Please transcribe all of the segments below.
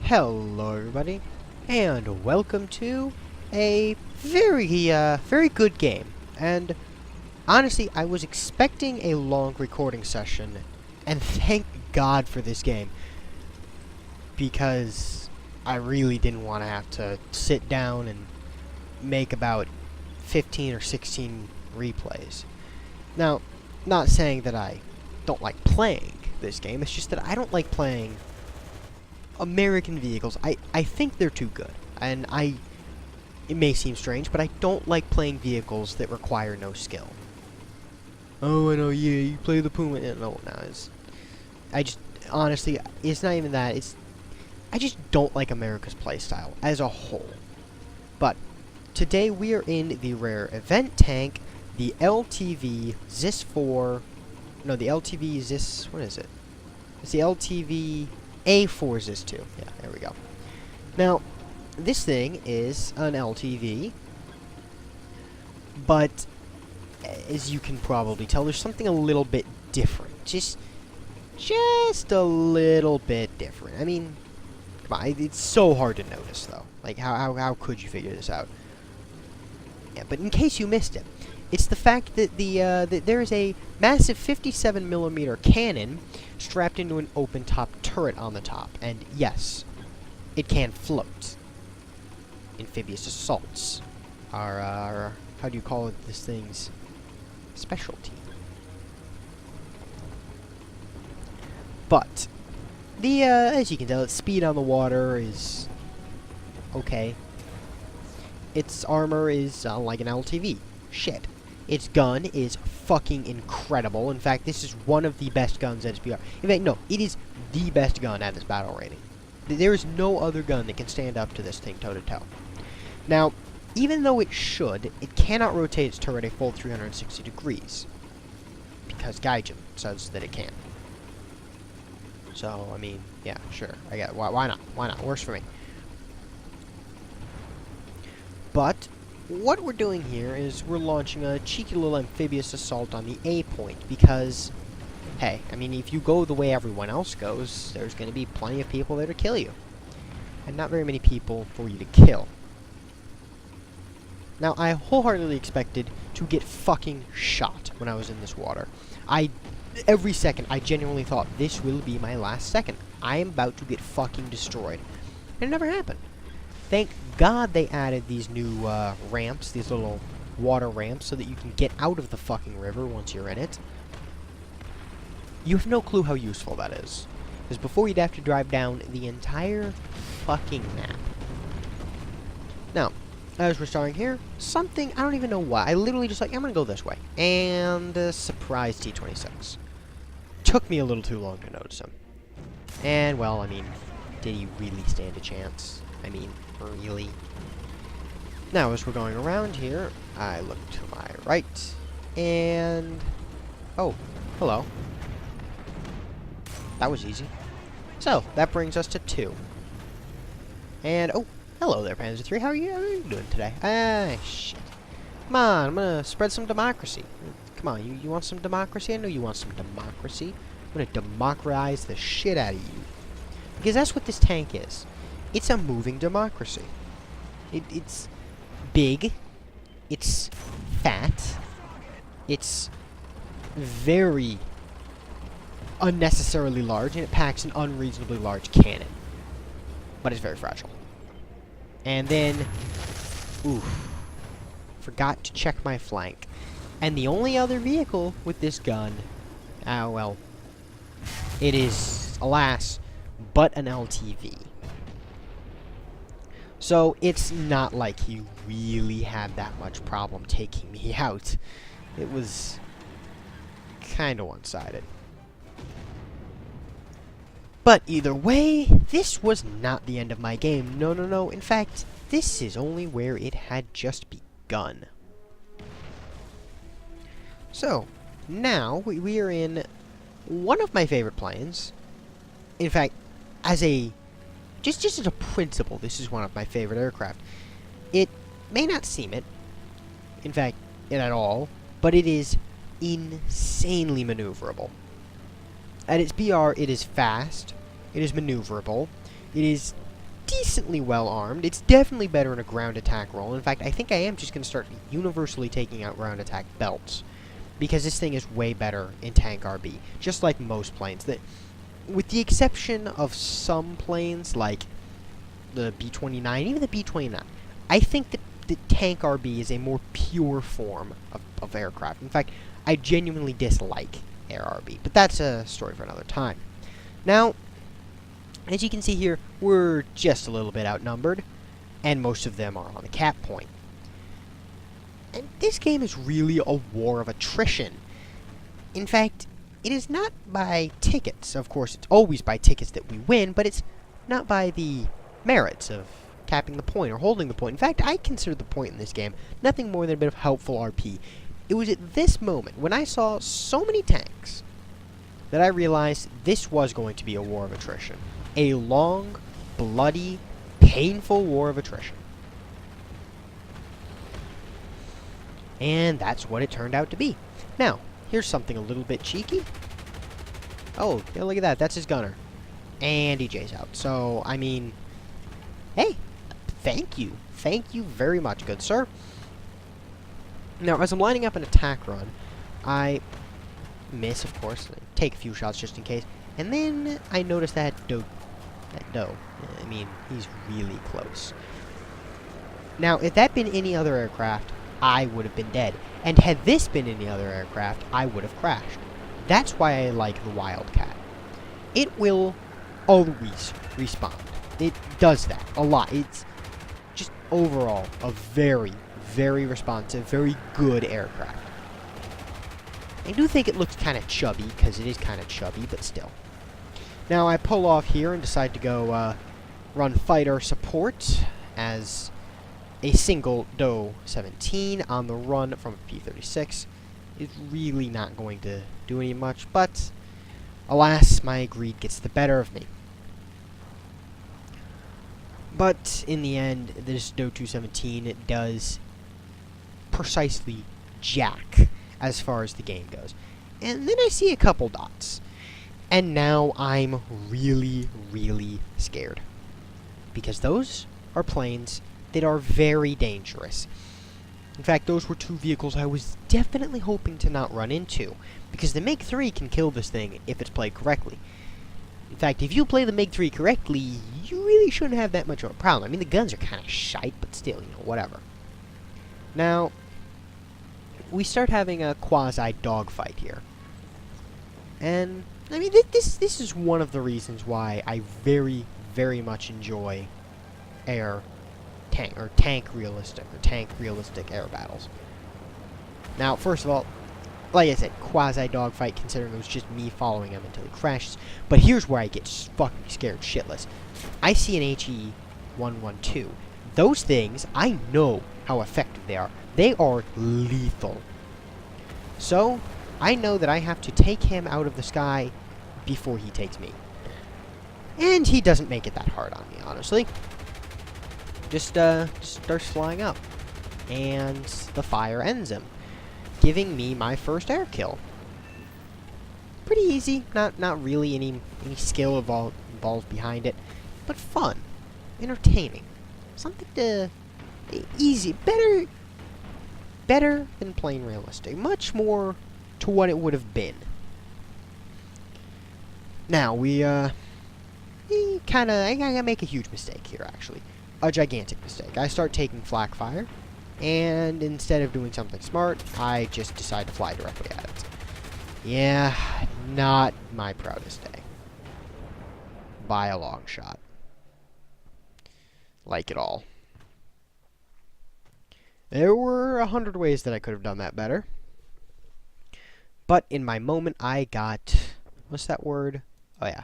Hello everybody, and welcome to a very good game. And honestly, I was expecting a long recording session, and thank God for this game, because I really didn't want to have to sit down and make about 15 or 16 replays. Now, not saying that I don't like playing this game, it's just that I don't like playing American vehicles. I think they're too good. And it may seem strange, but I don't like playing vehicles that require no skill. Oh, I know, yeah, you play the Puma. Yeah, no, honestly, it's not even that. I just don't like America's playstyle as a whole. But today we are in the rare event tank, the LTV ZIS 4. No, the LTV ZIS. What is it? It's the LTV A4 ZIS 2. Yeah, there we go. Now, this thing is an LTV, but as you can probably tell, there's something a little bit different. Just a little bit different. I mean, come on, it's so hard to notice, though. Like, how could you figure this out? Yeah, but in case you missed it, it's the fact that that there is a massive 57mm cannon strapped into an open-top turret on the top, and yes, it can float. Amphibious assaults are how do you call it? This thing's specialty. But as you can tell, its speed on the water is okay. Its armor is like an LTV. Shit. Its gun is fucking incredible. In fact, this is one of the best guns at SBR. In fact, no, it is the best gun at this battle rating. There is no other gun that can stand up to this thing toe-to-toe. Now, even though it should, it cannot rotate its turret a full 360 degrees. Because Gaijin says that it can. So, I mean, yeah, sure. Why not? Why not? Works for me. But what we're doing here is we're launching a cheeky little amphibious assault on the A point because, hey, I mean, if you go the way everyone else goes, there's going to be plenty of people there to kill you. And not very many people for you to kill. Now, I wholeheartedly expected to get fucking shot when I was in this water. Every second, I genuinely thought, this will be my last second. I am about to get fucking destroyed. And it never happened. Thank God they added these new ramps, these little water ramps, so that you can get out of the fucking river once you're in it. You have no clue how useful that is. Because before you'd have to drive down the entire fucking map. Now, as we're starting here, something, I don't even know why, I literally just like, I'm gonna go this way. And surprise T-26. Took me a little too long to notice him. And, well, I mean, did he really stand a chance? I mean, really? Now, as we're going around here, I look to my right, and... oh, hello. That was easy. So, that brings us to 2. And, oh, hello there, Panzer 3. How are you doing today? Ah, shit. Come on, I'm gonna spread some democracy. Come on, you want some democracy? I know you want some democracy. I'm gonna democratize the shit out of you. Because that's what this tank is. It's a moving democracy. It's big. It's fat. It's very unnecessarily large, and it packs an unreasonably large cannon. But it's very fragile. And then, oof, forgot to check my flank. And the only other vehicle with this gun, well, it is, alas, but an LTV. So, it's not like he really had that much problem taking me out. It was kinda one-sided. But either way, this was not the end of my game. No, no, no. In fact, this is only where it had just begun. So, now we are in one of my favorite planes. In fact, as a... Just as a principle, this is one of my favorite aircraft. It may not seem it, in fact, at all, but it is insanely maneuverable. At its BR, it is fast, it is maneuverable, it is decently well armed. It's definitely better in a ground attack role. In fact, I think I am just going to start universally taking out ground attack belts, because this thing is way better in tank RB, just like most planes. With the exception of some planes, like the B-29, even the B-29, I think that the tank RB is a more pure form of aircraft. In fact, I genuinely dislike air RB, but that's a story for another time. Now, as you can see here, we're just a little bit outnumbered, and most of them are on the cap point. And this game is really a war of attrition. In fact, it is not by tickets. Of course, it's always by tickets that we win, but it's not by the merits of capping the point or holding the point. In fact, I consider the point in this game nothing more than a bit of helpful RP. It was at this moment, when I saw so many tanks, that I realized this was going to be a war of attrition. A long, bloody, painful war of attrition. And that's what it turned out to be. Now, here's something a little bit cheeky. Oh, yeah, look at that. That's his gunner. And DJ's out. So, I mean, hey, thank you. Thank you very much, good sir. Now, as I'm lining up an attack run, I miss, of course. Take a few shots just in case. And then I notice that doe. I mean, he's really close. Now, if that been any other aircraft, I would have been dead. And had this been any other aircraft, I would have crashed. That's why I like the Wildcat. It will always respond. It does that a lot. It's just overall a very, very responsive, very good aircraft. I do think it looks kind of chubby, because it is kind of chubby, but still. Now, I pull off here and decide to go run fighter support as a single Doe 17 on the run from a P-36. It's really not going to do any much, but alas, my greed gets the better of me. But in the end, this Doe 217 does precisely jack as far as the game goes. And then I see a couple dots. And now I'm really, really scared. Because those are planes that are very dangerous. In fact, those were two vehicles I was definitely hoping to not run into. Because the MiG-3 can kill this thing if it's played correctly. In fact, if you play the MiG-3 correctly, you really shouldn't have that much of a problem. I mean, the guns are kind of shite, but still, you know, whatever. Now, we start having a quasi-dogfight here. And, I mean, this is one of the reasons why I very, very much enjoy tank realistic air battles. Now, first of all, like I said, quasi-dogfight, considering it was just me following him until he crashes. But here's where I get fucking scared shitless. I see an HE-112. Those things, I know how effective they are. They are lethal. So, I know that I have to take him out of the sky before he takes me. And he doesn't make it that hard on me, honestly. Just starts flying up. And the fire ends him, giving me my first air kill. Pretty easy. Not really any skill involved behind it. But fun. Entertaining. Something to... easy. Better than plain realistic. Much more to what it would have been. Now, I make a huge mistake here, actually. A gigantic mistake. I start taking flak fire, and instead of doing something smart, I just decide to fly directly at it. Yeah, not my proudest day. By a long shot. Like it all. There were 100 ways that I could have done that better. But in my moment, I got... what's that word? Oh yeah.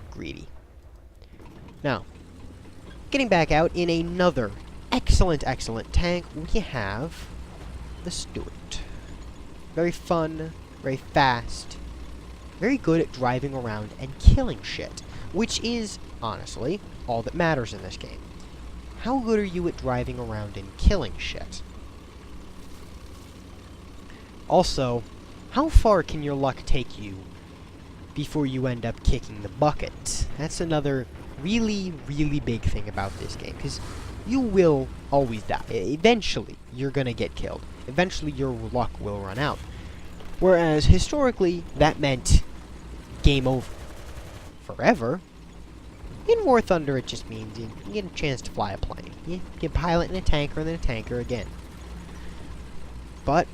Greedy. Now, getting back out in another excellent tank, we have the Stuart. Very fun, very fast, very good at driving around and killing shit. Which is, honestly, all that matters in this game. How good are you at driving around and killing shit? Also, how far can your luck take you before you end up kicking the bucket. That's another really, really big thing about this game, because you will always die. Eventually, you're gonna get killed. Eventually, your luck will run out. Whereas, historically, that meant game over. Forever. In War Thunder, it just means you get a chance to fly a plane. You can pilot in a tanker and then a tanker again. But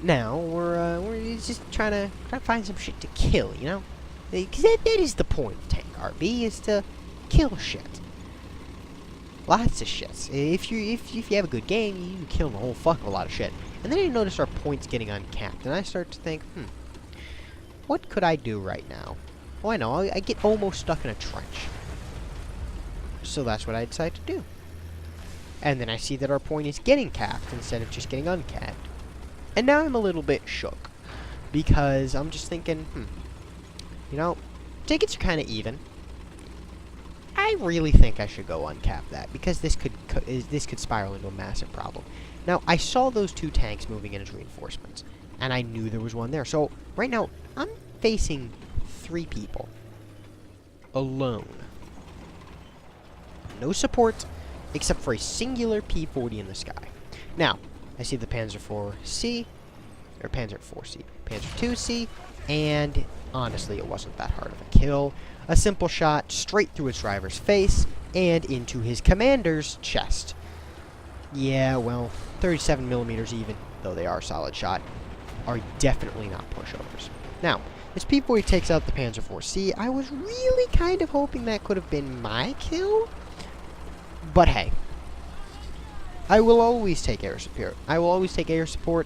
now we're just trying to find some shit to kill, you know? Because that is the point of tank RB, is to kill shit. Lots of shit. If you have a good game, you can kill a whole fuck of a lot of shit. And then I notice our points getting uncapped, and I start to think, what could I do right now? Oh, I know, I get almost stuck in a trench. So that's what I decide to do. And then I see that our point is getting capped instead of just getting uncapped. And now I'm a little bit shook. Because I'm just thinking, you know, tickets are kind of even. I really think I should go uncap that, because this could spiral into a massive problem. Now, I saw those two tanks moving in as reinforcements, and I knew there was one there. So, right now, I'm facing 3 people. Alone. No support, except for a singular P-40 in the sky. Now, I see the Panzer IV-C, or Panzer IV-C, Panzer II-C, and honestly, it wasn't that hard of a kill. A simple shot straight through its driver's face and into his commander's chest. Yeah, well, 37mm, even though they are a solid shot, are definitely not pushovers. Now, as P-40 takes out the Panzer IV-C, I was really kind of hoping that could have been my kill. But hey, I will always take air support. I will always take air support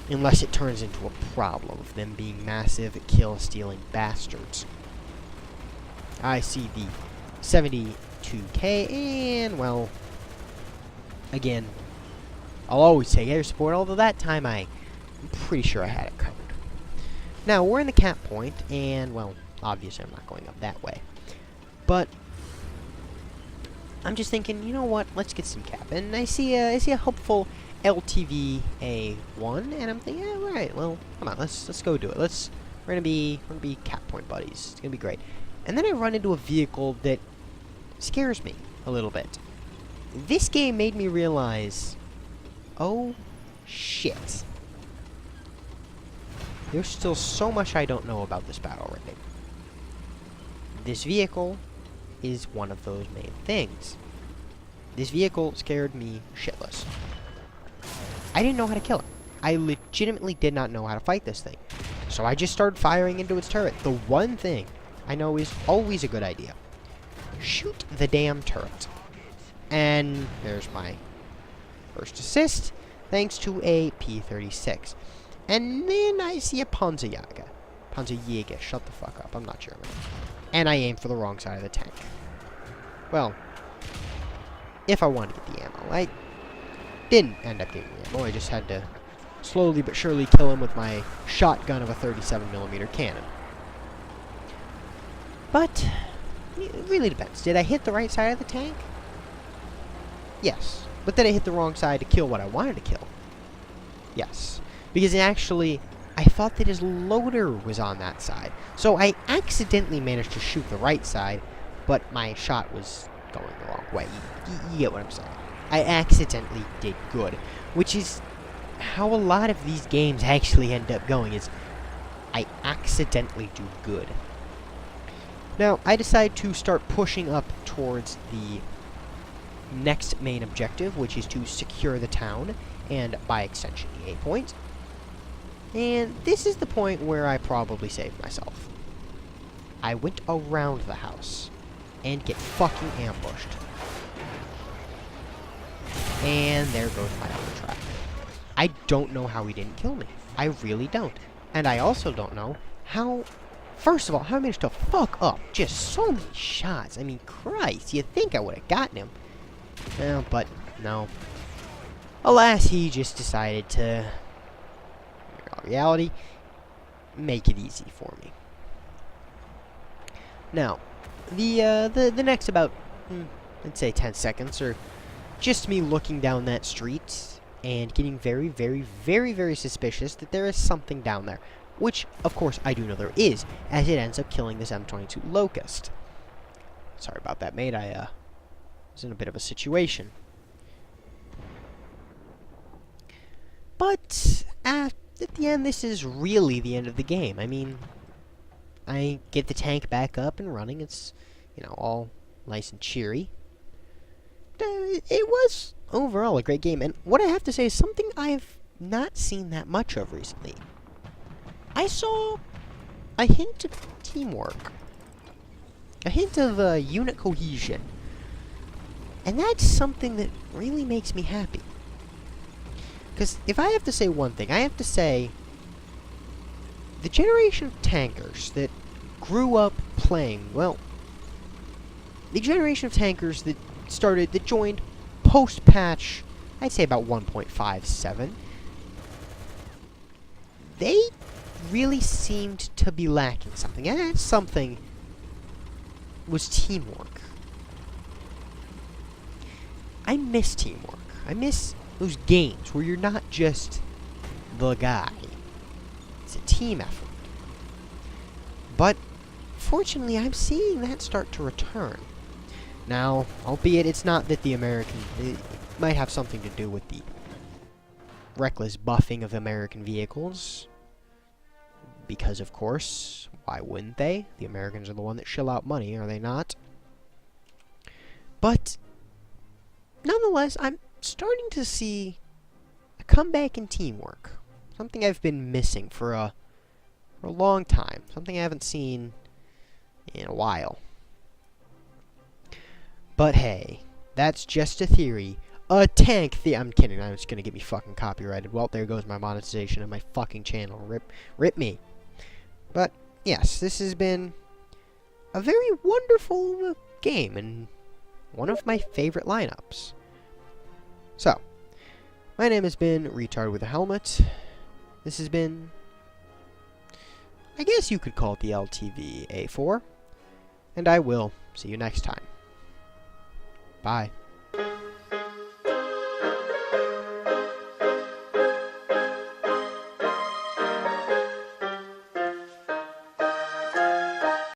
unless it turns into a problem of them being massive kill-stealing bastards. I see the 72K, and, well, again, I'll always take air support, although that time I'm pretty sure I had it covered. Now, we're in the cap point, and, well, obviously I'm not going up that way. But I'm just thinking, you know what, let's get some cap. And I see a hopeful LTV A1, and I'm thinking, yeah, alright, well, come on, let's go do it. We're gonna be cap point buddies. It's gonna be great. And then I run into a vehicle that scares me a little bit. This game made me realize, oh shit, there's still so much I don't know about this battle right now. This vehicle is one of those main things. This vehicle scared me shitless. I didn't know how to kill it. I legitimately did not know how to fight this thing. So I just started firing into its turret. The one thing I know is always a good idea. Shoot the damn turret. And there's my first assist, thanks to a P-36. And then I see a Panzerjäger. Panzerjäger, shut the fuck up, I'm not German. And I aim for the wrong side of the tank. Well, if I wanted to get the ammo. I didn't end up getting the ammo, I just had to slowly but surely kill him with my shotgun of a 37mm cannon. But it really depends. Did I hit the right side of the tank? Yes. But did I hit the wrong side to kill what I wanted to kill? Yes. Because actually, I thought that his loader was on that side. So I accidentally managed to shoot the right side, but my shot was going the wrong way. You get what I'm saying. I accidentally did good. Which is how a lot of these games actually end up going, is I accidentally do good. Now, I decide to start pushing up towards the next main objective, which is to secure the town, and by extension, the A point. And this is the point where I probably saved myself. I went around the house and get fucking ambushed. And there goes my other trap. I don't know how he didn't kill me. I really don't. And I also don't know how... First of all, how I managed to fuck up just so many shots. I mean, Christ, you'd think I would have gotten him. Well, but no. Alas, he just decided to, in reality, make it easy for me. Now, the next about, I'd say 10 seconds, are just me looking down that street and getting very, very, very, very suspicious that there is something down there. which, of course, I do know there is, as it ends up killing this M22 Locust. Sorry about that, mate. I was in a bit of a situation. But, at the end, this is really the end of the game. I mean, I get the tank back up and running. It's, you know, all nice and cheery. It was, overall, a great game. And what I have to say is something I've not seen that much of recently. I saw a hint of teamwork. A hint of unit cohesion. And that's something that really makes me happy. Because if I have to say one thing, I have to say the generation of tankers that grew up playing, well, the generation of tankers that joined post-patch, I'd say about 1.57, they really seemed to be lacking something. And that something was teamwork. I miss teamwork. I miss those games where you're not just the guy. It's a team effort. But, fortunately, I'm seeing that start to return. Now, albeit it's not that the American... It might have something to do with the reckless buffing of American vehicles. Because, of course, why wouldn't they? The Americans are the one that shell out money, are they not? But, nonetheless, I'm starting to see a comeback in teamwork. Something I've been missing for a long time. Something I haven't seen in a while. But hey, that's just a theory. A tank I'm kidding, it's gonna get me fucking copyrighted. Well, there goes my monetization of my fucking channel. Rip me. But, yes, this has been a very wonderful game, and one of my favorite lineups. So, my name has been Retard with a Helmet. This has been, I guess you could call it the LTV A4. And I will see you next time. Bye.